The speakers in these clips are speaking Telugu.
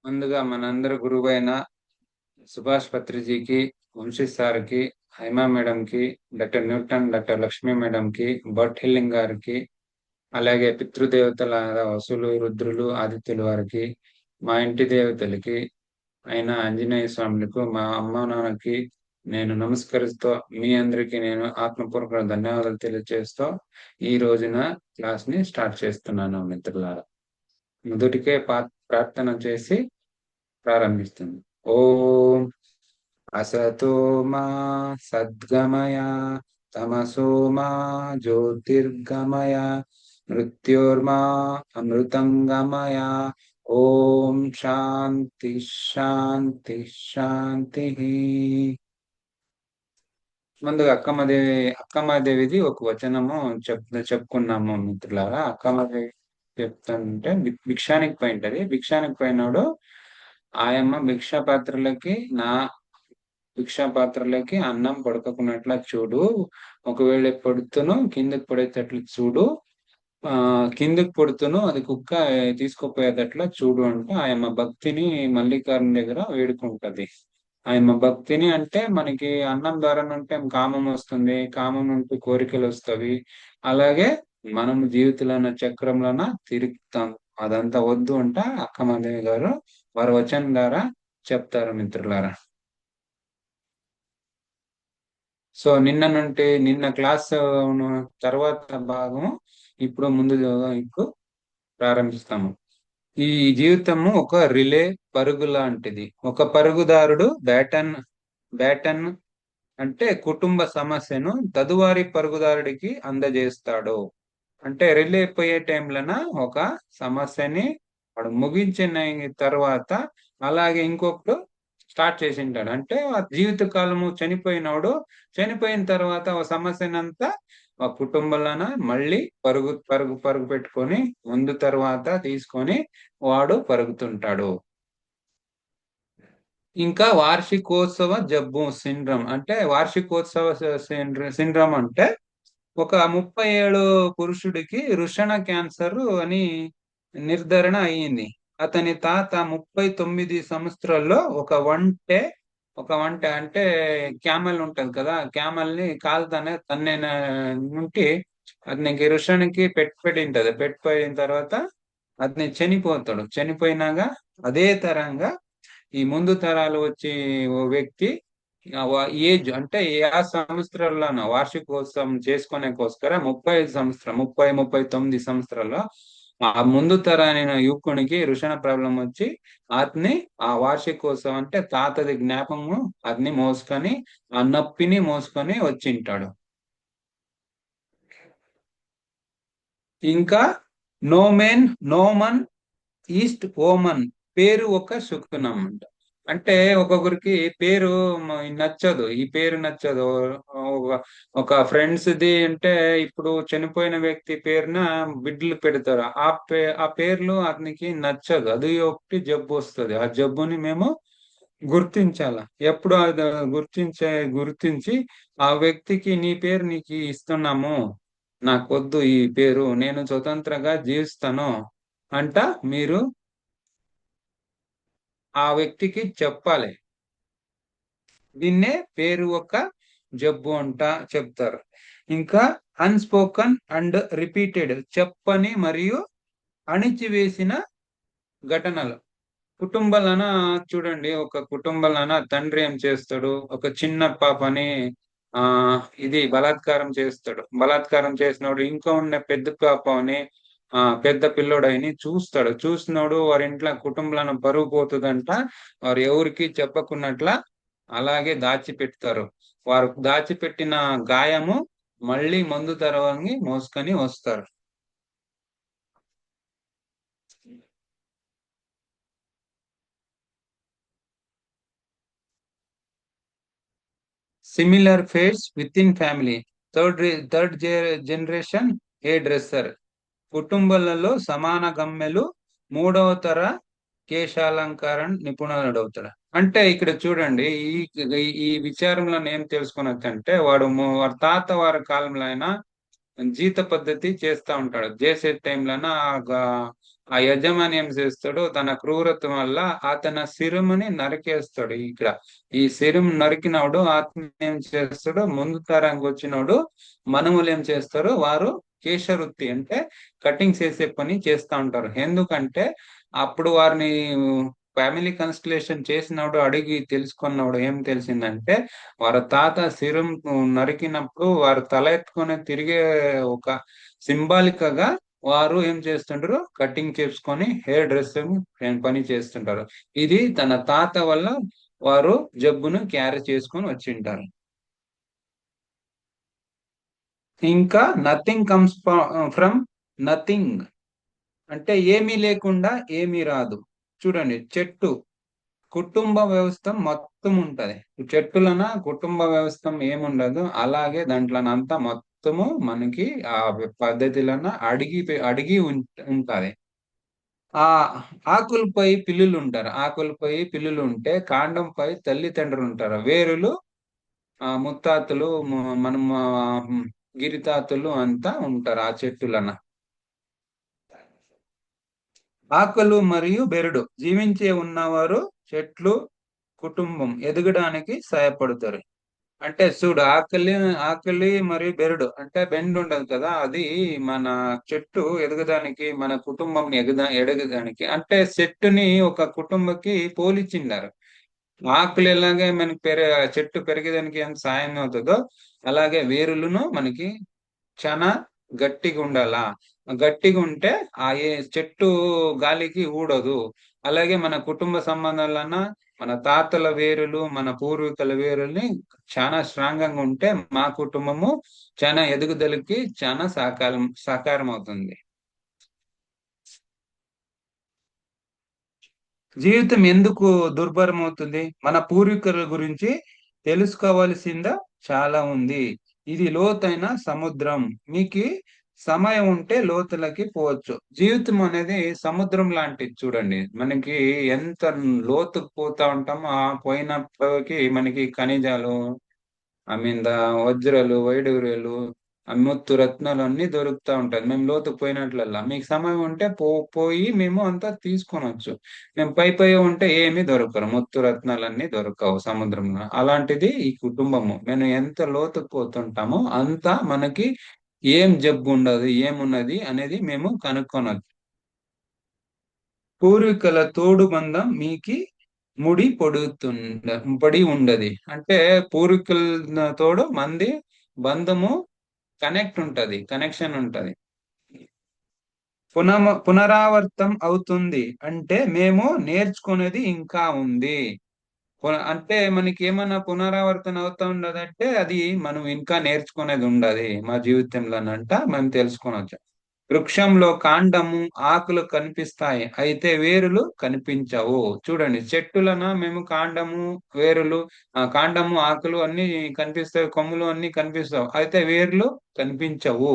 ముందుగా మనందరి గురువైన సుభాష్ పత్రిజీకి, వంశీ సార్కి, హైమా మేడంకి, డాక్టర్ న్యూటన్, డాక్టర్ లక్ష్మీ మేడంకి, బట్ హిల్లింగ్ గారికి, అలాగే పితృదేవతల వసులు, రుద్రులు, ఆదిత్యుల వారికి, మా ఇంటి దేవతలకి అయిన ఆంజనేయ స్వాములకు, మా అమ్మ నాన్నకి నేను నమస్కరిస్తూ మీ అందరికీ నేను ఆత్మపూర్వక ధన్యవాదాలు తెలియజేస్తూ ఈ రోజున క్లాస్ ని స్టార్ట్ చేస్తున్నాను మిత్రులారా. మొదటికే ప్రార్థన చేసి ప్రారంభిస్తుంది. ఓం అసతో మా సద్గమయ, తమసో మా జ్యోతిర్గమయ, మృత్యోర్మా అమృతంగమయ. ఓం శాంతి శాంతి శాంతి. ముందుగా అక్కమ్మదేవిది ఒక వచనము చెప్పుకున్నాము మిత్రులారా. అక్కమ్మదేవి చెప్తుంటే భిక్షానికి పోయింటది. భిక్షానికి పోయినాడు ఆయమ్మ భిక్షా పాత్రలకి అన్నం పడకకున్నట్ల చూడు, ఒకవేళ పడుతును కిందకి పడేటట్లు చూడు, కిందకి పడుతును అది కుక్క తీసుకుపోయేటట్లా చూడు అంటే ఆయమ్మ భక్తిని మల్లికార్జున దగ్గర వేడుకుంటది. ఆయమ్మ భక్తిని అంటే మనకి అన్నం ద్వారా నుంటే కామం వస్తుంది, కామం నుండి కోరికలు వస్తాయి. అలాగే మనం జీవితంలోన చక్రంలోన తిరుగుతాం. అదంతా వద్దు అంట అక్కమాదేవి గారు వారి వచనం ద్వారా చెప్తారు మిత్రులారా. సో నిన్న క్లాస్ తర్వాత భాగం ఇప్పుడు ఇప్పుడు ప్రారంభిస్తాము. ఈ జీవితము ఒక రిలే పరుగు లాంటిది. ఒక పరుగుదారుడు బ్యాటన్ అంటే కుటుంబ సమస్యను తదువారి పరుగుదారుడికి అందజేస్తాడు. అంటే రిలే అయిపోయే టైంలోన ఒక సమస్యని వాడు ముగించిన తర్వాత అలాగే ఇంకొకటి స్టార్ట్ చేసింటాడు. అంటే ఆ జీవిత కాలము చనిపోయిన తర్వాత ఆ సమస్యనంతా ఆ కుటుంబంలోన మళ్ళీ పరుగు పరుగు పరుగు పెట్టుకొని ముందు తర్వాత తీసుకొని వాడు పరుగుతుంటాడు. ఇంకా వార్షికోత్సవ జబ్బు సిండ్రమ్ అంటే వార్షికోత్సవ సిండ్రమ్ అంటే ఒక 37 పురుషుడికి వృషణ క్యాన్సర్ అని నిర్ధారణ అయ్యింది. అతని తాత 39 సంవత్సరాల్లో ఒక వంట అంటే క్యామెల్ ఉంటది కదా, క్యామెల్ ని కాలుతానే తన్నే నుండి అతనికి వృషణకి పెట్టింటది. పెట్టిపోయిన తర్వాత అతని చనిపోయినాక అదే తరంగా ఈ ముందు తరాలు వచ్చి ఓ వ్యక్తి ఏజ్ అంటే ఆ సంవత్సరాల్లోనూ వార్షికోత్సవం చేసుకునేకోస్కర 39 సంవత్సరాల్లో ఆ ముందు తరాలైన యువకునికి రుషణ ప్రాబ్లం వచ్చి అతని ఆ వార్షికోత్సవం అంటే తాతది జ్ఞాపకము అతని మోసుకొని ఆ నొప్పిని మోసుకొని వచ్చింటాడు. ఇంకా నోమన్ ఈస్ట్ ఓమన్ పేరు ఒక శకునం అంట. అంటే ఒక్కొక్కరికి పేరు నచ్చదు, ఈ పేరు నచ్చదు. ఒక ఒక ఫ్రెండ్స్ ది అంటే ఇప్పుడు చనిపోయిన వ్యక్తి పేరున బిడ్డలు పెడతారు. ఆ పేర్లు అతనికి నచ్చదు. అది ఒకటి జబ్బు వస్తుంది. ఆ జబ్బుని మేము గుర్తించాల. ఎప్పుడు అది గుర్తించి ఆ వ్యక్తికి నీ పేరు నీకు ఇస్తున్నాము, నాకొద్దు ఈ పేరు, నేను స్వతంత్రంగా జీవిస్తాను అంట మీరు ఆ వ్యక్తికి చెప్పాలి. దీన్నే పేరు ఒక జబ్బు అంట చెప్తారు. ఇంకా అన్స్పోకన్ అండ్ రిపీటెడ్ చెప్పని మరియు అణిచివేసిన ఘటనలు. కుటుంబాలన చూడండి, ఒక కుటుంబాలన తండ్రి ఏం చేస్తాడు, ఒక చిన్న పాపని ఆ ఇది బలాత్కారం చేసినోడు ఇంకో ఉన్న పెద్ద పాపని పెద్ద పిల్లోడని చూస్తున్నాడు. వారి ఇంట్లో కుటుంబాలను పరుగు పోతుందంట. వారు ఎవరికి చెప్పకున్నట్ల అలాగే దాచిపెడతారు. వారు దాచిపెట్టిన గాయము మళ్ళీ మందు తరవంగి మోసుకొని వస్తారు. Similar fates with in family. Third generation A dresser. కుటుంబాలలో సమాన గమ్మెలు మూడవ తర కేశాలంకరణ నిపుణుడవుతాడు. అంటే ఇక్కడ చూడండి, ఈ విచారంలో ఏం తెలుసుకున్నదంటే వాడి తాత వారి కాలంలో అయినా జీత పద్ధతి చేస్తా ఉంటాడు. చేసే టైంలోన ఆ యజమాని ఏం చేస్తాడు, తన క్రూరత్వం వల్ల అతని శిరముని నరికేస్తాడు. ఇక్కడ ఈ శిరం నరికినోడు ఆత్మ ఏం చేస్తాడు, ముందు తరంకి వచ్చినోడు మనములు ఏం చేస్తారు, వారు కేశవృత్తి అంటే కటింగ్ చేసే పని చేస్తా ఉంటారు. ఎందుకంటే అప్పుడు వారిని ఫ్యామిలీ కన్స్టలేషన్ చేసినప్పుడు అడిగి తెలుసుకున్నప్పుడు ఏం తెలిసిందంటే, వారి తాత శిరం నరికినప్పుడు వారు తల ఎత్తుకొని తిరిగే ఒక సింబాలిక్ గా వారు ఏం చేస్తుంటారు, కటింగ్ చేసుకొని హెయిర్ డ్రెస్సింగ్ పని చేస్తుంటారు. ఇది తన తాత వల్ల వారు జబ్బును క్యారీ చేసుకొని వచ్చింటారు. ఇంకా నథింగ్ కమ్స్ ఫ్రమ్ నథింగ్ అంటే ఏమీ లేకుండా ఏమీ రాదు. చూడండి, చెట్టు కుటుంబ వ్యవస్థ మొత్తం ఉంటది. చెట్టులన కుటుంబ వ్యవస్థ ఏముండదు, అలాగే దాంట్లోనంతా మొత్తము మనకి ఆ పద్ధతిలన అడిగి ఉంటది. ఆ ఆకులపై పిల్లులు ఉంటారు. ఆకులపై పిల్లులు ఉంటే కాండంపై తల్లిదండ్రులు ఉంటారు. వేరులు ముత్తాతలు మనం గిరితాతలు అంతా ఉంటారు ఆ చెట్టులన. ఆకులు మరియు బెరడు జీవించే ఉన్నవారు చెట్లు కుటుంబం ఎదగడానికి సహాయపడతారు. అంటే చూడు, ఆకలి మరియు బెరడు అంటే బెండ్ ఉండదు కదా, అది మన చెట్టు ఎదగడానికి, మన కుటుంబం ఎదగడానికి అంటే చెట్టుని ఒక కుటుంబకి పోలిచిండారు. ఆకులు ఎలాగే మనకి చెట్టు పెరిగేదానికి ఎంత సాయం అవుతుందో, అలాగే వేరులను మనకి చాలా గట్టిగా ఉండాలా. గట్టిగా ఉంటే చెట్టు గాలికి ఊడదు. అలాగే మన కుటుంబ సంబంధాలన్నా మన తాతల వేరులు, మన పూర్వీకుల వేరుల్ని చాలా స్ట్రాంగ్ గా ఉంటే మా కుటుంబము చాలా ఎదుగుదలకి చాలా సహకారం అవుతుంది. జీవితం ఎందుకు దుర్భరం అవుతుంది? మన పూర్వీకుల గురించి తెలుసుకోవాల్సిందా చాలా ఉంది. ఇది లోతైన సముద్రం. మీకు సమయం ఉంటే లోతులకి పోవచ్చు. జీవితం అనేది సముద్రం లాంటిది చూడండి. మనకి ఎంత లోతుకు పోతా ఉంటామో ఆ పోయినప్పటికి మనకి ఖనిజాలు, మీద వజ్రాలు, వైడూర్యాలు, ముత్తు రత్నాలు అన్ని దొరుకుతా ఉంటాయి. మేము లోతుకు పోయినట్లల్లా మీకు సమయం ఉంటే పోయి మేము అంతా తీసుకొనొచ్చు. మేము పై ఉంటే ఏమీ దొరకరు, ముత్తు రత్నాలు అన్ని దొరకవు సముద్రంలో. అలాంటిది ఈ కుటుంబము. మేము ఎంత లోతుకు పోతుంటామో అంత మనకి ఏం జబ్బు ఉండదు, ఏమున్నది అనేది మేము కనుక్కొనొచ్చు. పూర్వీకుల తోడు బంధం మీకి పడి ఉండదు. అంటే పూర్వీకుల తోడు మంది బంధము కనెక్షన్ ఉంటది. పునరావర్తం అవుతుంది అంటే మేము నేర్చుకునేది ఇంకా ఉంది. అంటే మనకి ఏమన్నా పునరావర్తన అవుతా ఉండదంటే అది మనం ఇంకా నేర్చుకునేది ఉండదు మా జీవితంలోనంట మనం తెలుసుకోవచ్చు. వృక్షంలో కాండము ఆకులు కనిపిస్తాయి, అయితే వేరులు కనిపించవు. చూడండి, చెట్టులన మేము కాండము, వేరులు, కాండము ఆకులు అన్ని కనిపిస్తాయి, కొమ్ములు అన్ని కనిపిస్తావు, అయితే వేర్లు కనిపించవు.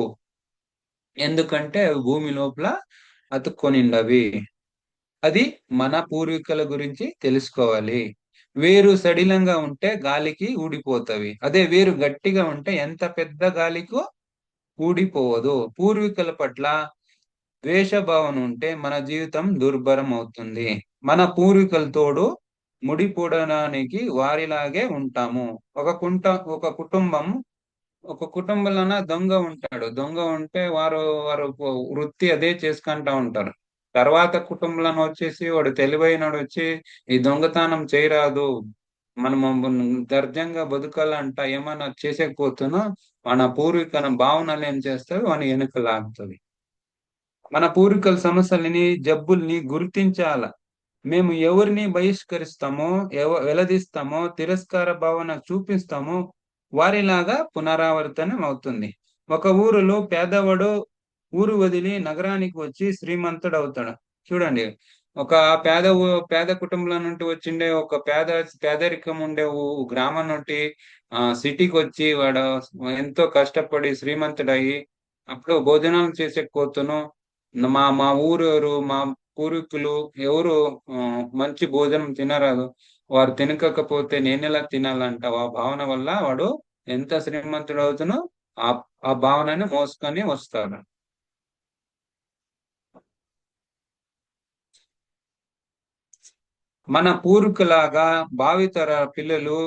ఎందుకంటే అవి భూమి లోపల అతుక్కొనిండవి. అది మన పూర్వీకుల గురించి తెలుసుకోవాలి. వేరు సడిలంగా ఉంటే గాలికి ఊడిపోతవి, అదే వేరు గట్టిగా ఉంటే ఎంత పెద్ద గాలికో ఊడిపోవదు. పూర్వీకుల పట్ల ద్వేషభావన ఉంటే మన జీవితం దుర్భరం అవుతుంది. మన పూర్వీకుల తోడు ముడిపడడానికి వారిలాగే ఉంటాము. ఒక కుటుంబం, ఒక కుటుంబంలోన దొంగ ఉంటాడు. దొంగ ఉంటే వారు వారు వృత్తి అదే చేసుకుంటా ఉంటారు. తర్వాత కుటుంబంలో వచ్చేసి వాడు తెలివైనడు వచ్చి ఈ దొంగతనం చేయరాదు, మనము దర్జంగా బతకాలంట ఏమన్నా చేసేకపోతున్నా మన పూర్వీకుల భావనలు ఏం చేస్తారు, వాని వెనుక లాగుతుంది. మన పూర్వీకుల సమస్యలని, జబ్బుల్ని గుర్తించాల. మేము ఎవరిని బహిష్కరిస్తామో, వెలదీస్తామో, తిరస్కార భావన చూపిస్తామో వారిలాగా పునరావర్తనం అవుతుంది. ఒక ఊరిలో పేదవాడు ఊరు వదిలి నగరానికి వచ్చి శ్రీమంతుడు అవుతాడు. చూడండి, ఒక పేద కుటుంబం నుండి వచ్చిండే ఒక పేదరికం ఉండే గ్రామం నుండి సిటీకి వచ్చి వాడు ఎంతో కష్టపడి శ్రీమంతుడయి అప్పుడు భోజనాలు చేసే పోతును. మా మా ఊరు మా పూర్వీకులు ఎవరు మంచి భోజనం తినరాదు, వారు తినకపోతే నేనెలా తినాలంట ఆ భావన వల్ల వాడు ఎంత శ్రీమంతుడు అవుతునో ఆ ఆ భావనని మోసుకొని వస్తారు. మన పూర్వీకులాగా భావితర పిల్లలు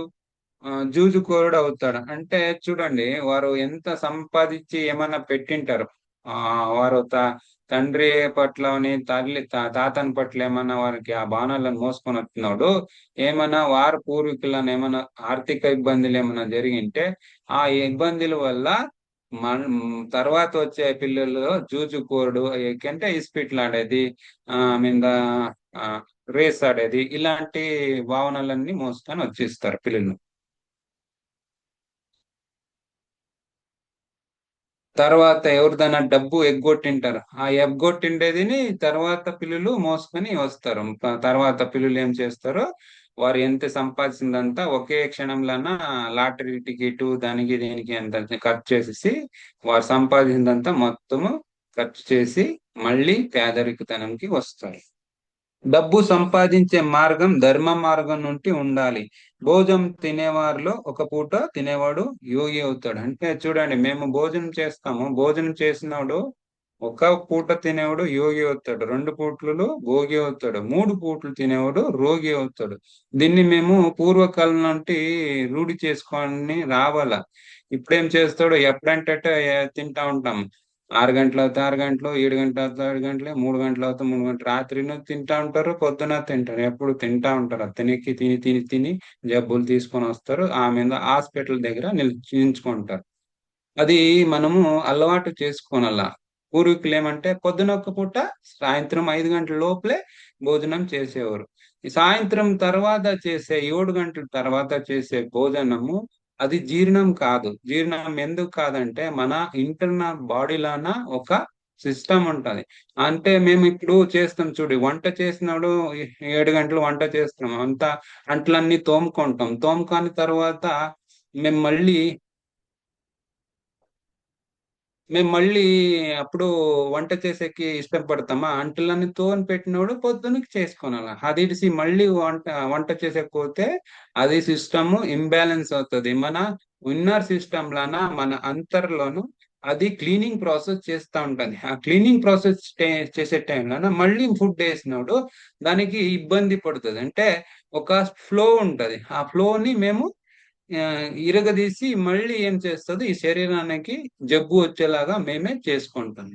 జూజుకోరుడు అవుతాడు. అంటే చూడండి, వారు ఎంత సంపాదించి ఏమన్నా పెట్టింటారు. ఆ వారు తండ్రి పట్లని తాతని పట్ల ఏమన్నా వారికి ఆ బాణాలను మోసుకొని వస్తున్నాడు. ఏమన్నా వారి పూర్వీకులను ఏమన్నా ఆర్థిక ఇబ్బందులు ఏమన్నా జరిగింటే ఆ ఇబ్బందుల వల్ల మన తర్వాత వచ్చే పిల్లలు జూజుకోరుడు అంటే ఇస్పిట్లాడేది, మీద ఆ రేస్ ఆడేది, ఇలాంటి భావనలన్నీ మోసుకొని వచ్చేస్తారు పిల్లలు. తర్వాత ఎవరిదైనా డబ్బు ఎగ్గొట్టింటారు. ఆ ఎగ్గొట్టిండేదిని తర్వాత పిల్లలు మోసుకొని వస్తారు. తర్వాత పిల్లలు ఏం చేస్తారో, వారు ఎంత సంపాదించిందంతా ఒకే క్షణంలోన లాటరీ టికెట్ దానికి దీనికి ఎంత ఖర్చు చేసేసి, వారు సంపాదించిందంతా మొత్తము ఖర్చు చేసి మళ్ళీ పేదరికతనంకి వస్తారు. డబ్బు సంపాదించే మార్గం ధర్మ మార్గం నుండి ఉండాలి. భోజనం తినేవారిలో ఒక పూట తినేవాడు యోగి అవుతాడు. అంటే చూడండి, మేము భోజనం చేస్తాము. భోజనం చేసినాడు ఒక పూట తినేవాడు యోగి అవుతాడు, రెండు పూట్లలో భోగి అవుతాడు, మూడు పూట్లు తినేవాడు రోగి అవుతాడు. దీన్ని మేము పూర్వకాలం నుండి రూఢి చేసుకొని రావాల. ఇప్పుడేం చేస్తాడు, ఎప్పుడంటే అట్టే తింటా ఉంటాం. 6 గంటలు అవుతా 6 గంటలు, 7 గంటలు అవుతా 7 గంటలు, 3 గంటలు అవుతా 3 గంటలు, రాత్రిను తింటా ఉంటారు, పొద్దున తింటారు, ఎప్పుడు తింటా ఉంటారు. తినికి తిని తిని తిని జబ్బులు తీసుకొని వస్తారు. ఆ మీద హాస్పిటల్ దగ్గర నిల్చుకుంటారు. అది మనము అలవాటు చేసుకోనలా. పూర్వీకులు ఏమంటే పొద్దున ఒక పూట, సాయంత్రం 5 గంటల లోపలే భోజనం చేసేవారు. ఈ సాయంత్రం తర్వాత చేసే 7 గంటల తర్వాత చేసే భోజనము అది జీర్ణం కాదు. జీర్ణం ఎందుకు కాదంటే మన ఇంటర్నల్ బాడీలోన ఒక సిస్టమ్ ఉంటది. అంటే మేము ఇప్పుడు చేస్తాం చూడు, వంట చేసినాడు 7 గంటలు వంట చేస్తున్నాం, అంతా అంట్లన్నీ తోముకుంటాం. తోముకొని తర్వాత మేము మళ్ళీ మేము మళ్ళీ అప్పుడు వంట చేసేకి ఇష్టపడతామా? అంటలన్నీ తోని పెట్టినోడు పొద్దున్నకి చేసుకోనాల. అది ఇడిసి మళ్ళీ వంట వంట చేసేకపోతే అది సిస్టమ్ ఇంబ్యాలెన్స్ అవుతుంది. మన ఇన్నర్ సిస్టమ్ లాన మన అంతర్లోను అది క్లీనింగ్ ప్రాసెస్ చేస్తూ ఉంటది. ఆ క్లీనింగ్ ప్రాసెస్ చేసే టైంలోన మళ్ళీ ఫుడ్ వేసినోడు దానికి ఇబ్బంది పడుతుంది. అంటే ఒక ఫ్లో ఉంటది. ఆ ఫ్లోని మేము ఆ, ఇరగదీసి మళ్ళీ ఏం చేస్తుంది, ఈ శరీరానికి జబ్బు వచ్చేలాగా మేమే చేసుకుంటాం.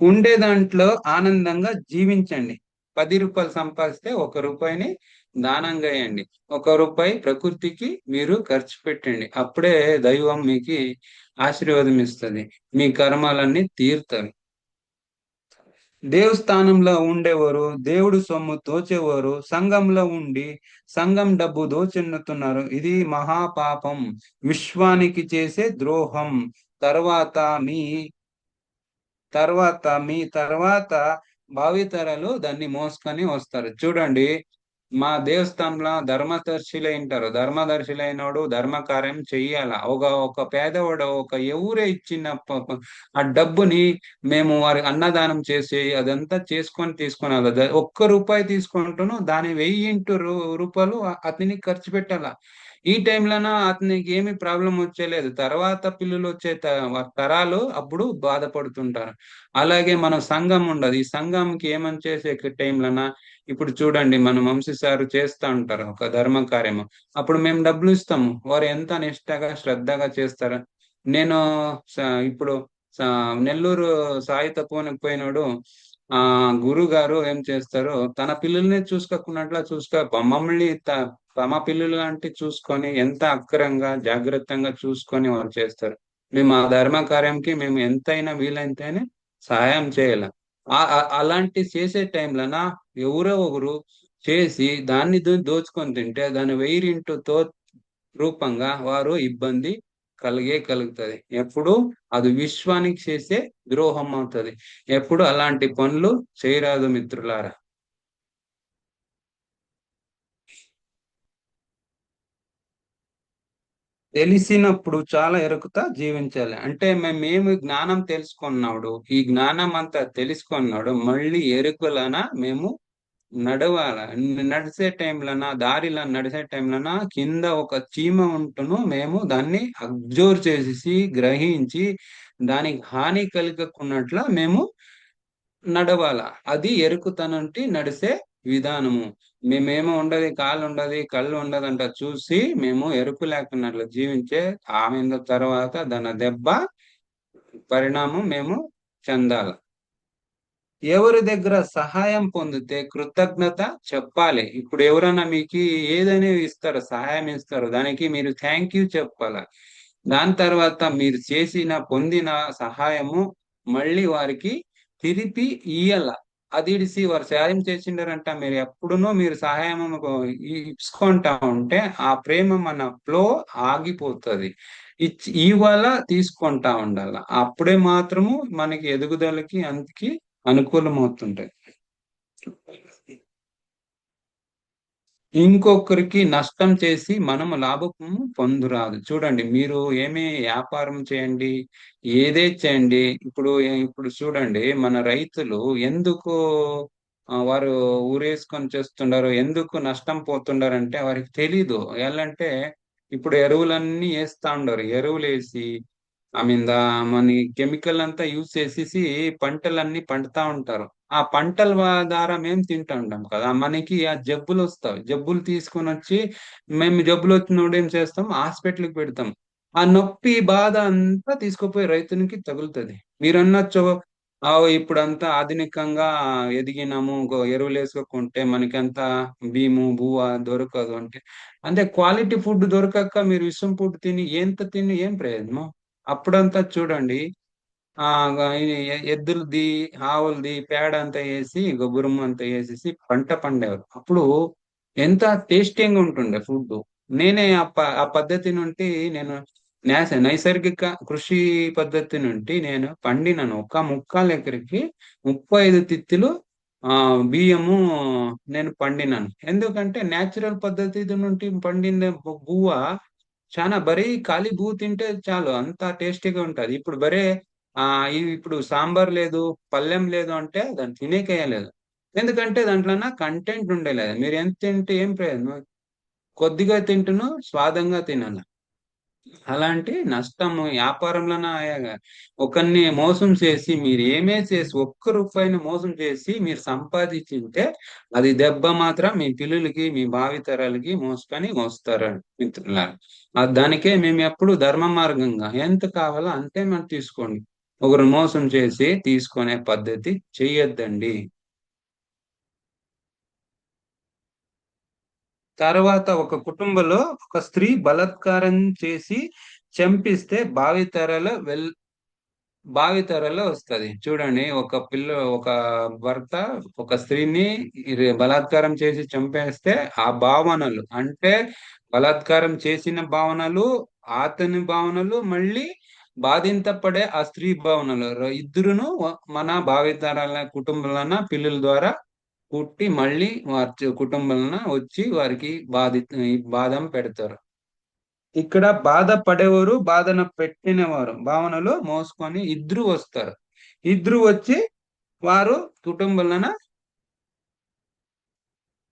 ఉండే దాంట్లో ఆనందంగా జీవించండి. 10 రూపాయలు సంపాదిస్తే 1 రూపాయిని దానంగా వేయండి. 1 రూపాయి ప్రకృతికి మీరు ఖర్చు పెట్టండి. అప్పుడే దైవం మీకు ఆశీర్వాదం ఇస్తుంది. మీ కర్మాలన్నీ తీరుతాయి. దేవస్థానంలో ఉండేవారు దేవుడు సొమ్ము దోచేవారు సంఘంలో ఉండి సంఘం డబ్బు దోచెన్నుతున్నారు. ఇది మహాపాపం, విశ్వానికి చేసే ద్రోహం. తర్వాత మీ తర్వాత భావితరాలు దాన్ని మోసుకొని వస్తారు. చూడండి, మా దేవస్థానంలో ధర్మదర్శులు ఉంటారు. ధర్మదర్శులు అయినోడు ధర్మ కార్యం చెయ్యాల. ఒక పేదవాడు ఒక ఎవరే ఇచ్చిన ఆ డబ్బుని మేము వారి అన్నదానం చేసి అదంతా చేసుకొని తీసుకున్నాను. 1 రూపాయి తీసుకుంటాను, దాని 1000 రూపాయలు అతనికి ఖర్చు పెట్టాల. ఈ టైంలోన అతనికి ఏమి ప్రాబ్లం వచ్చేలేదు. తర్వాత పిల్లలు వచ్చే తరాలు అప్పుడు బాధపడుతుంటారు. అలాగే మన సంఘం ఉండదు. ఈ సంఘంకి ఏమని చేసే టైంలోన ఇప్పుడు చూడండి, మన వంశీ సార్ చేస్తా ఉంటారు ఒక ధర్మ కార్యము. అప్పుడు మేము డబ్బులు ఇస్తాము. వారు ఎంత నిష్టగా శ్రద్ధగా చేస్తారు. నేను ఇప్పుడు స- నెల్లూరు సాయి తపోనికి పోయినాడు. ఆ గురువు గారు ఏం చేస్తారు, తన పిల్లల్ని చూసుకోకున్నట్లా మమ్మల్ని తమ పిల్లలు లాంటి చూసుకొని ఎంత అక్కరంగా జాగ్రత్తగా చూసుకొని వారు చేస్తారు. మేము ఆ ధర్మ కార్యంకి మేము ఎంతైనా వీలైతేనే సహాయం చేయాలి. అలాంటి చేసే టైంలోన ఎవరో ఒకరు చేసి దాన్ని దోచుకొని తింటే దాని 1000 రూపంగా వారు ఇబ్బంది కలుగుతుంది. ఎప్పుడు అది విశ్వానికి చేసే ద్రోహం అవుతుంది. ఎప్పుడు అలాంటి పనులు చేయరాదు మిత్రులారా. తెలిసినప్పుడు చాలా ఎరుకుతా జీవించాలి. అంటే మేము జ్ఞానం తెలుసుకున్నాడు, ఈ జ్ఞానం అంతా తెలుసుకున్నాడు మళ్ళీ ఎరుకలన మేము నడవాల. నడిసే టైంలోన దారిలో నడిసే టైంలోన కింద ఒక చీమ ఉంటును మేము దాన్ని అబ్జర్వ్ చేసేసి గ్రహించి దానికి హాని కలగకున్నట్ల మేము నడవాల. అది ఎరుకుతనంటి నడిసే విధానము. మేమేమో ఉండదు, కాళ్ళు ఉండదు, కళ్ళు ఉండదంట చూసి మేము ఎరుకు లేకున్నట్లు జీవించే ఆమె తర్వాత దాని దెబ్బ పరిణామం మేము చెందాలి. ఎవరి దగ్గర సహాయం పొందితే కృతజ్ఞత చెప్పాలి. ఇప్పుడు ఎవరైనా మీకు ఏదైనా ఇస్తారు, సహాయం ఇస్తారు, దానికి మీరు థ్యాంక్ యూ చెప్పాలి. దాని తర్వాత మీరు చేసిన పొందిన సహాయము మళ్ళీ వారికి తిరిపి ఇయ్యాల. అది ఇడిసి వారు సహాయం చేసిండారంట మీరు ఎప్పుడునూ మీరు సహాయం ఇచ్చుకుంటా ఉంటే ఆ ప్రేమ మన ఫ్లో ఆగిపోతుంది. ఇవాళ తీసుకుంటా ఉండాల. అప్పుడే మాత్రము మనకి ఎదుగుదలకి అందుకి అనుకూలమవుతుంటాయి. ఇంకొకరికి నష్టం చేసి మనము లాభం పొందురాదు. చూడండి, మీరు ఏమి వ్యాపారం చేయండి, ఏదే చేయండి, ఇప్పుడు చూడండి మన రైతులు ఎందుకు వారు ఊరేసుకొని చేస్తుండారు, ఎందుకు నష్టం పోతుండారంటే వారికి తెలీదు. ఎలాంటే ఇప్పుడు ఎరువులన్నీ వేస్తా ఉండరు. ఎరువులు వేసి మన కెమికల్ అంతా యూజ్ చేసేసి పంటలన్నీ పండుతా ఉంటారు. ఆ పంటల ద్వారా మేము తింటా ఉంటాం కదా, మనకి ఆ జబ్బులు వస్తాయి. జబ్బులు తీసుకొని వచ్చి మేము జబ్బులు వచ్చినప్పుడు ఏం చేస్తాం, హాస్పిటల్కి పెడతాం. ఆ నొప్పి బాధ అంతా తీసుకుపోయి రైతునికి తగులుతుంది. మీరు అనొచ్చు, ఇప్పుడంతా ఆధునికంగా ఎదిగినాము, ఎరువులు వేసుకోకుంటే మనకంతా భీము భూవ దొరకదు అంటే, అంటే క్వాలిటీ ఫుడ్ దొరకక మీరు విషం ఫుడ్ తిని తిని ఏం ప్రయోజనం? అప్పుడంతా చూడండి, ఎద్దులది, ఆవులది పేడ అంతా వేసి గొబ్బరం అంతా వేసేసి పంట పండేవారు. అప్పుడు ఎంత టేస్టింగ్ ఉంటుండే ఫుడ్. నేనే ఆ పద్ధతి నుండి నేను నైసర్గిక కృషి పద్ధతి నుండి నేను పండినను. ఒక ముక్కాలు ఎకరికి 35 తిత్తులు బియ్యము నేను పండినాను. ఎందుకంటే నేచురల్ పద్ధతి నుండి పండిన బువ్వ చాలా బరీ ఖాళీ పువ్వు తింటే చాలు అంత టేస్టీగా ఉంటది. ఇప్పుడు బరే ఇప్పుడు సాంబార్ లేదు, పల్లెం లేదు అంటే దాన్ని తినేకేయలేదు. ఎందుకంటే దాంట్లో కంటెంట్ ఉండలేదు. మీరు ఎంత తింటే ఏం ప్రయోజనం? కొద్దిగా తింటును స్వాదంగా తినాల. అలాంటి నష్టము వ్యాపారంలోనే అయ్యాగా. ఒకరిని మోసం చేసి మీరు ఏమే చేసి ఒక్క రూపాయిని మోసం చేసి మీరు సంపాదించింటే అది దెబ్బ మాత్రం మీ పిల్లలకి మీ భావితరాలకి మోసుకొని వస్తారు మిత్రులారా. దానికే మేము ఎప్పుడు ధర్మ మార్గంగా ఎంత కావాలో అంతే మనం తీసుకోండి. ఒకరు మోసం చేసి తీసుకునే పద్ధతి చెయ్యొద్దండి. తర్వాత ఒక కుటుంబంలో ఒక స్త్రీ బలాత్కారం చేసి చంపిస్తే భావితరాల వస్తది. చూడండి, ఒక భర్త ఒక స్త్రీని బలాత్కారం చేసి చంపేస్తే ఆ భావనలు అంటే బలాత్కారం చేసిన భావనలు, అతని భావనలు, మళ్ళీ బాధింపబడే ఆ స్త్రీ భావనలు ఇద్దరును మన భావితరాల కుటుంబాలన పిల్లల ద్వారా పుట్టి మళ్ళీ వారి కుటుంబాలన వచ్చి వారికి బాధం పెడతారు. ఇక్కడ బాధపడేవారు, బాధన పెట్టినవారు భావనలో మోసుకొని ఇద్దరు వస్తారు. ఇద్దరు వచ్చి వారు కుటుంబాలన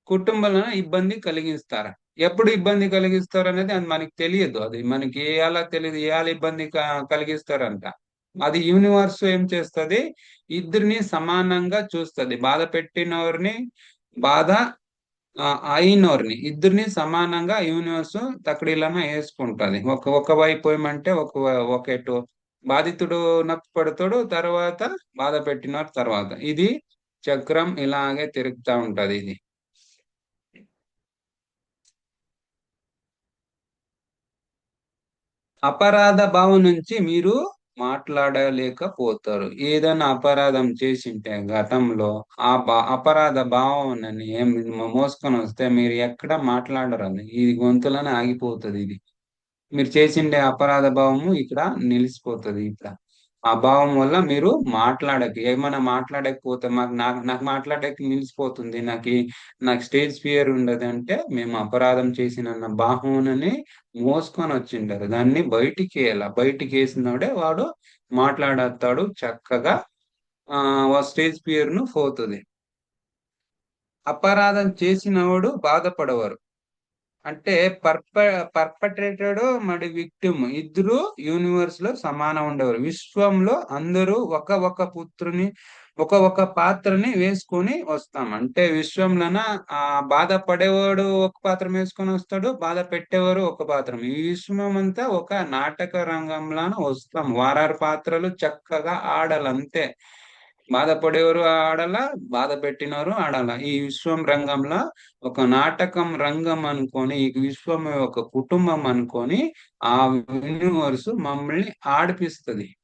కుటుంబాలను ఇబ్బంది కలిగిస్తారు. ఎప్పుడు ఇబ్బంది కలిగిస్తారు అనేది అది మనకి తెలియదు. అది మనకి ఎలా తెలియదు, ఎలా ఇబ్బంది కలిగిస్తారంట. అది యూనివర్స్ ఏం చేస్తది, ఇద్దరిని సమానంగా చూస్తది. బాధ పెట్టినవారిని, బాధ అయినోరిని ఇద్దరిని సమానంగా యూనివర్స్ తక్కడిలాన వేసుకుంటది. ఒక వైపు ఏమంటే ఒక బాధితుడు నొప్పి పడతాడు, తర్వాత బాధ పెట్టిన తర్వాత ఇది చక్రం ఇలాగే తిరుగుతా ఉంటది. ఇది అపరాధ భావం నుంచి మీరు మాట్లాడలేకపోతారు. ఏదైనా అపరాధం చేసింటే గతంలో అపరాధ భావనని ఏం మోసుకొని వస్తే మీరు ఎక్కడ మాట్లాడరు. అది ఇది గొంతులోనే ఆగిపోతుంది. ఇది మీరు చేసిండే అపరాధ భావము ఇక్కడ నిలిచిపోతుంది. ఇక్కడ ఆ భావం వల్ల మీరు ఏమైనా మాట్లాడకపోతే నాకు మాట్లాడక నిలిచిపోతుంది, నాకు స్టేజ్ ఫియర్ ఉండదు అంటే మేము అపరాధం చేసిన భావనని మోసుకొని వచ్చింటారు. దాన్ని బయటికి వేసినోడే వాడు మాట్లాడతాడు చక్కగా. స్టేజ్ ఫియర్ ను పోతుంది. అపరాధం చేసినవాడు బాధపడవారు. అంటే పర్ప పర్పట్రేటెడ్ మరి విక్టిమ్ ఇద్దరు యూనివర్స్ లో సమానం ఉండేవారు. విశ్వంలో అందరూ ఒక పుత్రుని ఒక పాత్రని వేసుకొని వస్తాం. అంటే విశ్వంలోన ఆ బాధపడేవాడు ఒక పాత్ర వేసుకొని వస్తాడు, బాధ పెట్టేవారు ఒక పాత్ర. ఈ విశ్వం అంతా ఒక నాటక రంగంలోన వస్తాం. వారారు పాత్రలు చక్కగా ఆడాలంతే. బాధపడేవారు ఆడాల, బాధ పెట్టినవారు ఆడాల. ఈ విశ్వం రంగంలో ఒక నాటకం రంగం అనుకొని, ఈ విశ్వం ఒక కుటుంబం అనుకొని ఆ యూనివర్స్ మమ్మల్ని ఆడిపిస్తుంది.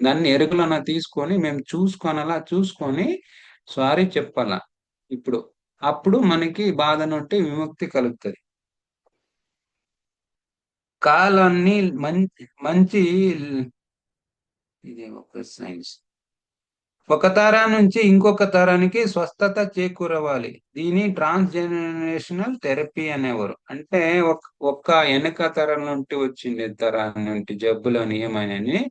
దాన్ని ఎరుకలన తీసుకొని మేము చూసుకొనలా, చూసుకొని సారీ చెప్పాలా. ఇప్పుడు అప్పుడు మనకి బాధ నుండి విముక్తి కలుగుతుంది. కాలాన్ని మంచి మంచి ఇది ఒక సైన్స్. ఒక తరం నుంచి ఇంకొక తరానికి స్వస్థత చేకూరవాలి. దీని ట్రాన్స్ జనరేషనల్ థెరపీ అనేవారు. అంటే ఒక్క వెనక తరం నుండి వచ్చిండే తరం నుండి జబ్బులని ఏమైనా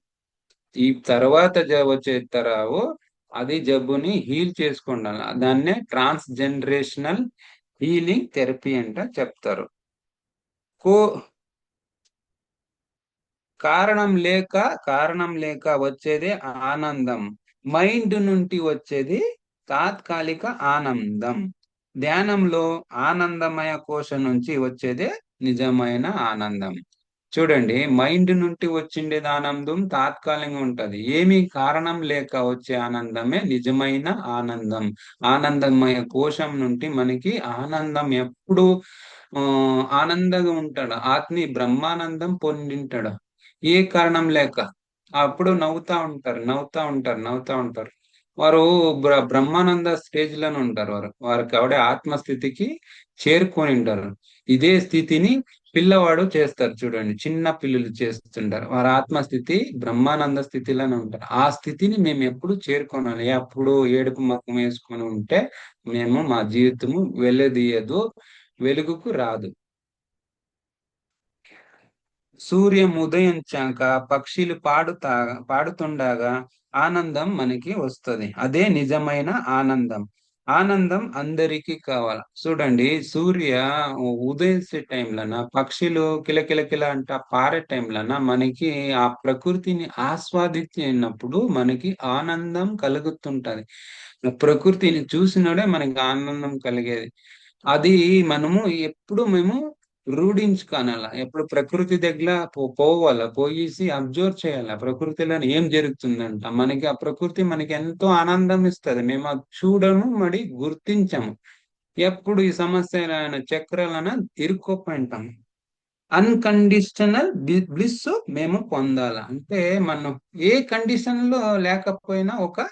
ఈ తర్వాత వచ్చే తరావు అది జబ్బుని హీల్ చేసుకుండాలి. దాన్నే ట్రాన్స్ జనరేషనల్ హీలింగ్ థెరపీ అంట చెప్తారు. కో కారణం లేక వచ్చేది ఆనందం. మైండ్ నుండి వచ్చేది తాత్కాలిక ఆనందం. ధ్యానంలో ఆనందమయ కోశం నుంచి వచ్చేదే నిజమైన ఆనందం. చూడండి, మైండ్ నుండి వచ్చిండేది ఆనందం తాత్కాలికంగా ఉంటది. ఏమీ కారణం లేక వచ్చే ఆనందమే నిజమైన ఆనందం. ఆనందమయ కోశం నుండి మనకి ఆనందం ఎప్పుడు ఆ ఆనందంగా ఉంటాడు. ఆత్మి బ్రహ్మానందం పొందింటాడు. ఏ కారణం లేక అప్పుడు నవ్వుతా ఉంటారు. వారు బ్రహ్మానంద స్టేజ్ లోనే ఉంటారు. వారికి ఆవిడ ఆత్మస్థితికి చేరుకొని ఉంటారు. ఇదే స్థితిని పిల్లవాడు చేస్తారు. చూడండి, చిన్న పిల్లలు చేస్తుంటారు. వారి ఆత్మస్థితి బ్రహ్మానంద స్థితిలోనే ఉంటారు. ఆ స్థితిని మేము ఎప్పుడు చేరుకోనాలి. అప్పుడు ఏడుపు ముఖం వేసుకొని ఉంటే మా జీవితము వెల్లదీయదు, వెలుగుకు రాదు. సూర్యం ఉదయించాక పక్షులు పాడుతుండగా ఆనందం మనకి వస్తుంది. అదే నిజమైన ఆనందం. ఆనందం అందరికీ కావాలి. చూడండి, సూర్య ఉదయించే టైంలోన పక్షులు కిలకిలకిల అంట పారే టైంలోన మనకి ఆ ప్రకృతిని ఆస్వాదించినప్పుడు మనకి ఆనందం కలుగుతుంటది. ప్రకృతిని చూసినోడే మనకి ఆనందం కలిగేది. అది మనము ఎప్పుడు మేము రూఢించుకోనాల. ఎప్పుడు ప్రకృతి దగ్గర పోవాల, పోయేసి అబ్జర్వ్ చేయాల. ప్రకృతిలో ఏం జరుగుతుందంట మనకి. ఆ ప్రకృతి మనకి ఎంతో ఆనందం ఇస్తుంది. మేము అది చూడము, మరి గుర్తించము. ఎప్పుడు ఈ సమస్యలైన చక్రాలన ఇరుక్కోపోయింటాం. అన్కండిషనల్ బ్లిస్ మేము పొందాల. అంటే మనం ఏ కండిషన్ లో లేకపోయినా ఒక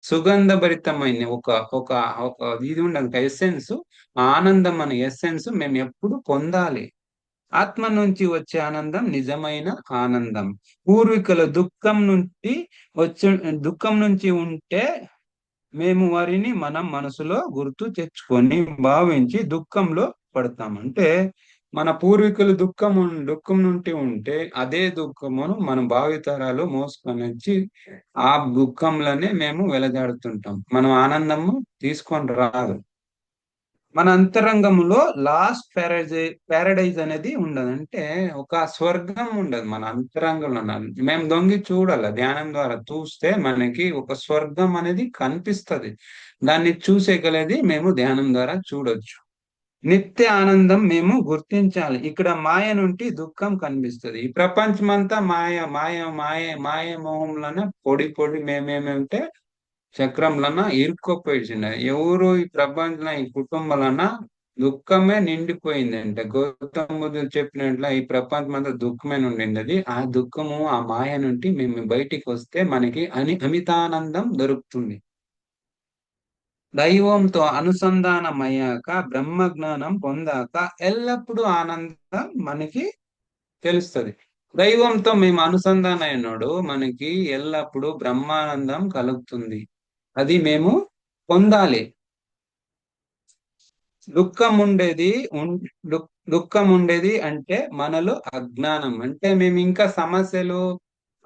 సుగంధభరితమైన ఒక ఒక ఒక ఇది ఉండదు ఎస్సెన్స్. ఆనందం అనే ఎస్సెన్స్ మేము ఎప్పుడు పొందాలి. ఆత్మ నుంచి వచ్చే ఆనందం నిజమైన ఆనందం. పూర్వీకుల వచ్చి దుఃఖం నుంచి ఉంటే మేము వారిని మనం మనసులో గుర్తు తెచ్చుకొని భావించి దుఃఖంలో పడతాం. అంటే మన పూర్వీకులు దుఃఖం నుండి ఉంటే అదే దుఃఖమును మన భావితరాలు మోసుకొని వచ్చి ఆ దుఃఖంలోనే మేము వెలజాడుతుంటాం. మనం ఆనందము తీసుకొని రాదు. మన అంతరంగంలో లాస్ట్ ప్యారడైజ్ అనేది ఉండదు. అంటే ఒక స్వర్గం ఉండదు మన అంతరంగంలో. మేము దొంగి చూడాలి. ధ్యానం ద్వారా చూస్తే మనకి ఒక స్వర్గం అనేది కనిపిస్తది. దాన్ని చూసేగలది మేము ధ్యానం ద్వారా చూడొచ్చు. నిత్య ఆనందం మేము గుర్తించాలి. ఇక్కడ మాయ నుండి దుఃఖం కనిపిస్తుంది. ఈ ప్రపంచమంతా మాయ మాయ మాయ మాయ మోహంలోనే పొడి పొడి మేమేమంటే చక్రంలన ఇరుక్కోపోయింది. ఎవరు ఈ ప్రపంచంలో ఈ కుటుంబాలన దుఃఖమే నిండిపోయింది. అంటే గౌతమ బుద్ధుడు చెప్పినట్ల ఈ ప్రపంచం అంతా దుఃఖమే ఉండింది. ఆ దుఃఖము ఆ మాయ నుండి మేము బయటికి వస్తే మనకి అమితానందం దొరుకుతుంది. దైవంతో అనుసంధానమయ్యాక బ్రహ్మ జ్ఞానం పొందాక ఎల్లప్పుడూ ఆనందం మనకి తెలుస్తుంది. దైవంతో మేము అనుసంధానం అయినాడు మనకి ఎల్లప్పుడూ బ్రహ్మానందం కలుగుతుంది. అది మేము పొందాలి. దుఃఖం ఉండేది ఉన్- దుఃఖం ఉండేది అంటే మనలో అజ్ఞానం. అంటే మేము ఇంకా సమస్యలు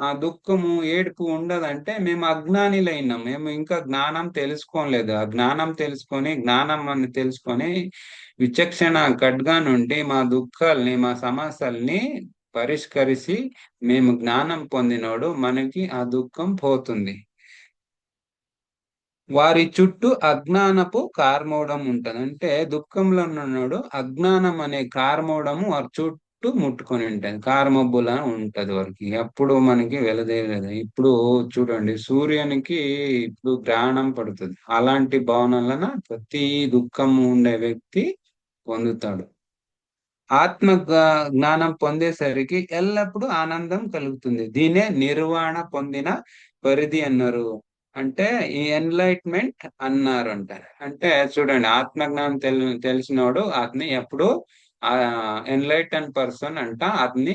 ఆ దుఃఖము ఏడుపు ఉండదంటే మేము అజ్ఞానిలైనాం. మేము ఇంకా జ్ఞానం తెలుసుకోలేదు. ఆ జ్ఞానం తెలుసుకొని జ్ఞానం అని తెలుసుకొని విచక్షణ ఖడ్గా నుండి మా దుఃఖాల్ని మా సమస్యల్ని పరిష్కరిసి మేము జ్ఞానం పొందినోడు మనకి ఆ దుఃఖం పోతుంది. వారి చుట్టూ అజ్ఞానపు కార్మోడం ఉంటది. అంటే దుఃఖంలో ఉన్నాడు అజ్ఞానం అనే కార్మోడము వారి చుట్టూ ముట్టుకొని ఉంటది. కార్మబ్బులా ఉంటది వారికి. ఎప్పుడు మనకి వెలదేయలేదు. ఇప్పుడు చూడండి సూర్యునికి ఇప్పుడు గ్రహణం పడుతుంది. అలాంటి భావనలన ప్రతి దుఃఖం ఉండే వ్యక్తి పొందుతాడు. జ్ఞానం పొందేసరికి ఎల్లప్పుడూ ఆనందం కలుగుతుంది. దీనే నిర్వాణ పొందిన పరిధి అన్నారు. అంటే ఈ ఎన్లైట్మెంట్ అన్నారు అంటారు. అంటే చూడండి ఆత్మజ్ఞానం తెలిసినోడు అతని ఎప్పుడు ఆ ఎన్లైటన్ పర్సన్ అంట అతని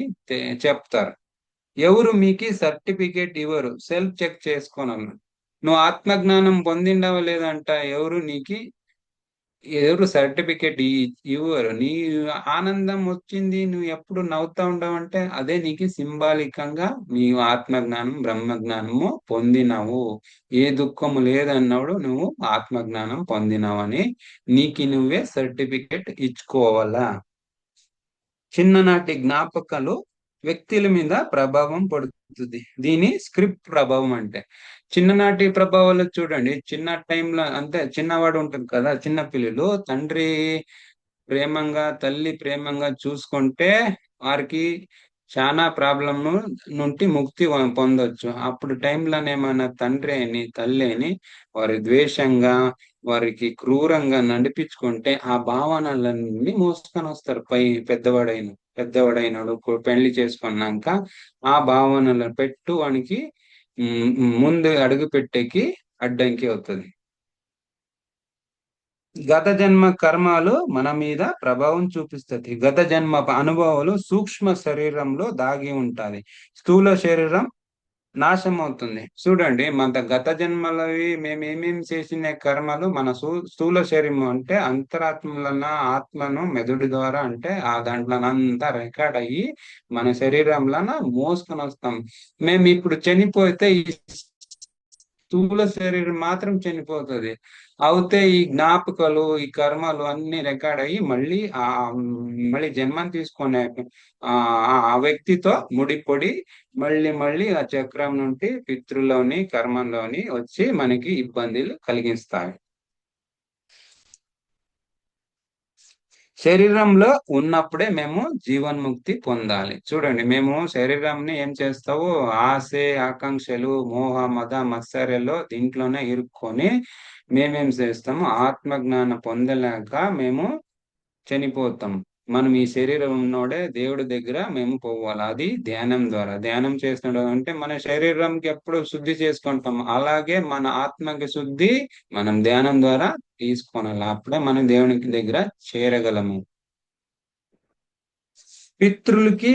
చెప్తారు. ఎవరు మీకు సర్టిఫికేట్ ఇవ్వరు, సెల్ఫ్ చెక్ చేసుకోనన్నా. నువ్వు ఆత్మజ్ఞానం పొందిండవ లేదంట ఎవరు నీకు ఎవరు సర్టిఫికెట్ ఇవ్వరు. నీ ఆనందం వచ్చింది నువ్వు ఎప్పుడు నవ్వుతా ఉండవంటే అదే నీకు సింబాలికంగా నీవు ఆత్మజ్ఞానం బ్రహ్మజ్ఞానము పొందినావు. ఏ దుఃఖము లేదన్నాడు నువ్వు ఆత్మజ్ఞానం పొందినావని నీకు నువ్వే సర్టిఫికెట్ ఇచ్చుకోవాలా. చిన్ననాటి జ్ఞాపకాలు వ్యక్తుల మీద ప్రభావం పడుతుంది. దీని స్క్రిప్ట్ ప్రభావం అంటే చిన్ననాటి ప్రభావాలు చూడండి. చిన్న టైంలో అంటే చిన్నవాడు ఉంటుంది కదా, చిన్న పిల్లలు తండ్రి ప్రేమంగా తల్లి ప్రేమంగా చూసుకుంటే వారికి చాలా ప్రాబ్లం నుండి ముక్తి పొందొచ్చు. అప్పుడు టైంలోనేమన్నా తండ్రి అని తల్లి అని వారి ద్వేషంగా వారికి క్రూరంగా నడిపించుకుంటే ఆ భావనలన్నీ మోసుకొని వస్తారు. పెద్దవాడైనడు పెళ్లి చేసుకున్నాక ఆ భావనలు పెట్టు వానికి ముందు అడుగు పెట్టేకి అడ్డంకి అవుతుంది. గత జన్మ కర్మాలు మన మీద ప్రభావం చూపిస్తుంది. గత జన్మ అనుభవాలు సూక్ష్మ శరీరంలో దాగి ఉంటాయి. స్థూల శరీరం నాశనం అవుతుంది. చూడండి మన గత జన్మలవి మేము ఏమేమి చేసిన కర్మలు మన స్థూల శరీరం అంటే అంతరాత్మలన ఆత్మను మెదడు ద్వారా అంటే ఆ దాంట్లోనంతా రికార్డ్ అయ్యి మన శరీరంలోన మోసుకొని వస్తాం. మేము ఇప్పుడు చనిపోతే ఈ స్థూల శరీరం మాత్రం చనిపోతుంది. అవుతే ఈ జ్ఞాపకాలు ఈ కర్మలు అన్ని రికార్డ్ అయ్యి మళ్ళీ జన్మని తీసుకునే ఆ ఆ వ్యక్తితో ముడిపడి మళ్ళీ మళ్ళీ ఆ చక్రం నుండి పితృలోని కర్మంలోని వచ్చి మనకి ఇబ్బందులు కలిగిస్తాయి. శరీరంలో ఉన్నప్పుడే మేము జీవన్ముక్తి పొందాలి. చూడండి మేము శరీరంని ఏం చేస్తావు ఆశ ఆకాంక్షలు మోహ మద మత్సర్యలో దీంట్లోనే ఇరుక్కొని మేమేం చేస్తాము ఆత్మజ్ఞానం పొందలేక మేము చనిపోతాం. మనం ఈ శరీరం ఉన్నోడే దేవుడి దగ్గర మేము పోవాలి. అది ధ్యానం ద్వారా. ధ్యానం చేస్తున్నాడు అంటే మన శరీరంకి ఎప్పుడు శుద్ధి చేసుకుంటాం. అలాగే మన ఆత్మకి శుద్ధి మనం ధ్యానం ద్వారా తీసుకోవాలి. అప్పుడే మనం దేవునికి దగ్గర చేరగలము. పితృలకి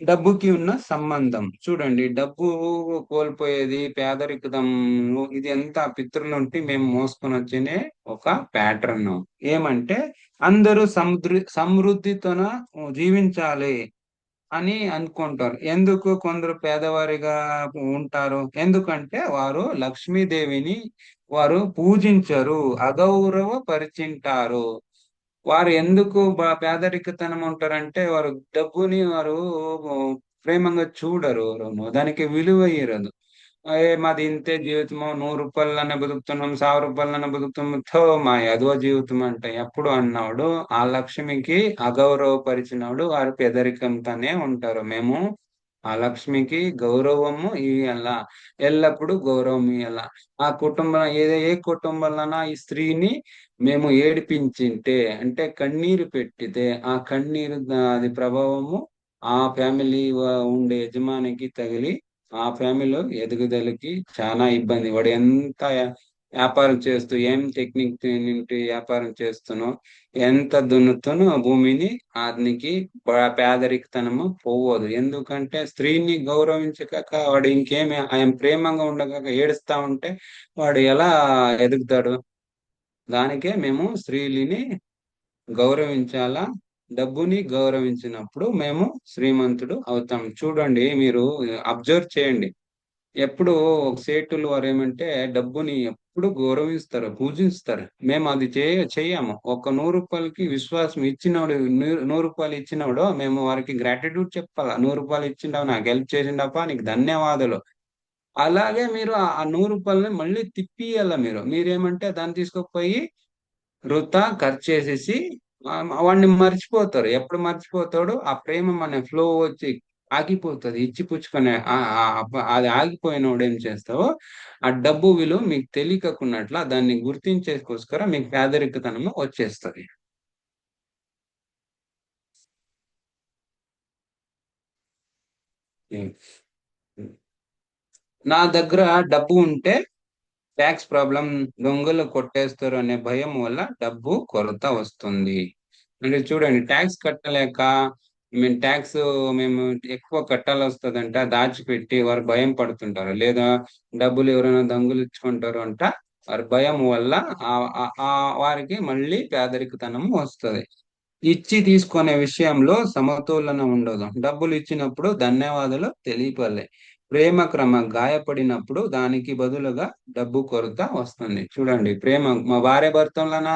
డబ్బుకి ఉన్న సంబంధం చూడండి. డబ్బు కోల్పోయేది పేదరికం ఇది ఎంత పితృల నుండి మేము మోసుకొని వచ్చినే ఒక ప్యాటర్న్. ఏమంటే అందరూ సమృద్ధితోన జీవించాలి అని అనుకుంటారు. ఎందుకు కొందరు పేదవారిగా ఉంటారు? ఎందుకంటే వారు లక్ష్మీదేవిని వారు పూజించరు, అగౌరవపరిచింటారు. వారు ఎందుకు పేదరికతనం ఉంటారంటే వారు డబ్బుని వారు ప్రేమంగా చూడరు. దానికి విలువ ఇయ్యరు. మాది ఇంతే జీవితము, 100 రూపాయలనే బతుకుతున్నాం, 1000 రూపాయలనే బతుకుతున్నాం, థో మా అదో జీవితం అంటే ఎప్పుడు అన్నాడు ఆ లక్ష్మికి అగౌరవపరిచినాడు వారు పేదరికంతోనే ఉంటారు. మేము ఆ లక్ష్మికి గౌరవము ఇయ్యాల, ఎల్లప్పుడూ గౌరవం ఇయ్యాల. ఆ కుటుంబం ఏ కుటుంబంలోనా ఈ స్త్రీని మేము ఏడిపించింటే అంటే కన్నీరు పెట్టితే ఆ కన్నీరు అది ప్రభావము ఆ ఫ్యామిలీ ఉండే యజమానికి తగిలి ఆ ఫ్యామిలీలో ఎదుగుదలకి చాలా ఇబ్బంది. వాడు ఎంత వ్యాపారం చేస్తూ ఏం టెక్నిక్ నుండి వ్యాపారం చేస్తునో ఎంత దున్నుతానో ఆ భూమిని అతనికి పేదరికతనము పోవదు. ఎందుకంటే స్త్రీని గౌరవించక వాడు ఇంకేమి ఆయన ప్రేమంగా ఉండక ఏడుస్తా ఉంటే వాడు ఎలా ఎదుగుతాడు? దానికే మేము స్త్రీలని గౌరవించాలా, డబ్బుని గౌరవించినప్పుడు మేము శ్రీమంతుడు అవుతాం. చూడండి, మీరు అబ్జర్వ్ చేయండి. ఎప్పుడు ఒక సేటులు వారు ఏమంటే డబ్బుని ఎప్పుడు గౌరవిస్తారు, పూజిస్తారు. మేము అది చెయ్యము. ఒక రూ. 100కి విశ్వాసం ఇచ్చినోడు, రూ. 100 ఇచ్చినోడు మేము వారికి గ్రాటిట్యూడ్ చెప్పాలా. రూ. 100 ఇచ్చిండవు, నాకు హెల్ప్ చేసిండప్ప, నీకు ధన్యవాదాలు. అలాగే మీరు ఆ రూ. 100ని మళ్ళీ తిప్పియాల మీరు. మీరేమంటే దాన్ని తీసుకుపోయి వృథా ఖర్చు చేసేసి వాడిని మర్చిపోతారు. ఎప్పుడు మర్చిపోతాడు? ఆ ప్రేమ మన ఫ్లో వచ్చి ఆగిపోతుంది. ఇచ్చి పుచ్చుకునే అది ఆగిపోయినోడు ఏం చేస్తావో ఆ డబ్బు విలువ మీకు తెలియకున్నట్ల దాన్ని గుర్తించేసుకోస్కర మీకు పేదరికతనము వచ్చేస్తది. ఉం. ఉం. నా దగ్గర డబ్బు ఉంటే ట్యాక్స్ ప్రాబ్లం, దొంగలు కొట్టేస్తారు అనే భయం వల్ల డబ్బు కొరత వస్తుంది. అంటే చూడండి, ట్యాక్స్ కట్టలేక మేము ట్యాక్స్ మేము ఎక్కువ కట్టాల్సి వస్తుందంట దాచిపెట్టి వారు భయం పడుతుంటారు. లేదా డబ్బులు ఎవరైనా దొంగలు ఇచ్చుకుంటారు అంట, వారి భయం వల్ల వారికి మళ్ళీ పేదరికతనం వస్తుంది. ఇచ్చి తీసుకునే విషయంలో సమతోలన ఉండదు. డబ్బులు ఇచ్చినప్పుడు ధన్యవాదాలు తెలియపలే. ప్రేమ క్రమ గాయపడినప్పుడు దానికి బదులుగా డబ్బు కొరత వస్తుంది. చూడండి, ప్రేమ మా భార్య భర్తలన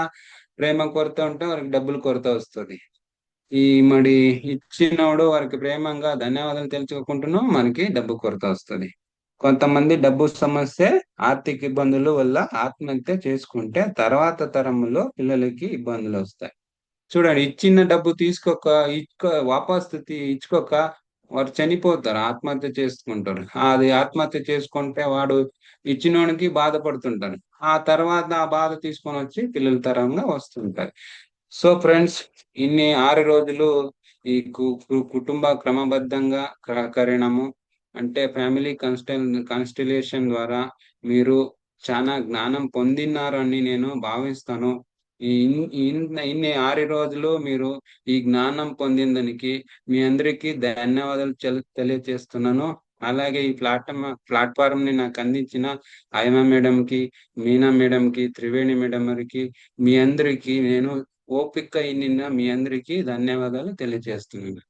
ప్రేమ కొరత ఉంటే వారికి డబ్బులు కొరత వస్తుంది. ఈ మరి ఇచ్చినోడు వారికి ప్రేమంగా ధన్యవాదాలు తెలుసుకుంటున్నాం, మనకి డబ్బు కొరత వస్తుంది. కొంతమంది డబ్బు సమస్య, ఆర్థిక ఇబ్బందుల వల్ల ఆత్మహత్య చేసుకుంటే తర్వాత తరములో పిల్లలకి ఇబ్బందులు వస్తాయి. చూడండి, ఇచ్చిన డబ్బు తీసుకోక వాపస్ ఇచ్చుకోక వారు చనిపోతారు, ఆత్మహత్య చేసుకుంటారు. అది ఆత్మహత్య చేసుకుంటే వాడు ఇచ్చినోనికి బాధపడుతుంటారు. ఆ తర్వాత ఆ బాధ తీసుకొని వచ్చి పిల్లల తరంగా వస్తుంటారు. సో ఫ్రెండ్స్, ఇన్ని 6 రోజులు ఈ కుటుంబ క్రమబద్ధంగా కరణము అంటే ఫ్యామిలీ కాన్స్టిలేషన్ ద్వారా మీరు చాలా జ్ఞానం పొందినారని నేను భావిస్తాను. ఇన్ని 6 రోజులు మీరు ఈ జ్ఞానం పొందిందానికి మీ అందరికీ ధన్యవాదాలు తెలియజేస్తున్నాను. అలాగే ఈ ప్లాట్ఫారం ని నాకు అందించిన ఆయమ మేడం కి, మీనా మేడం కి, త్రివేణి మేడం గారికి, మీ అందరికీ నేను ఓపిక ఇన్నిన మీ అందరికీ ధన్యవాదాలు తెలియజేస్తున్నాను.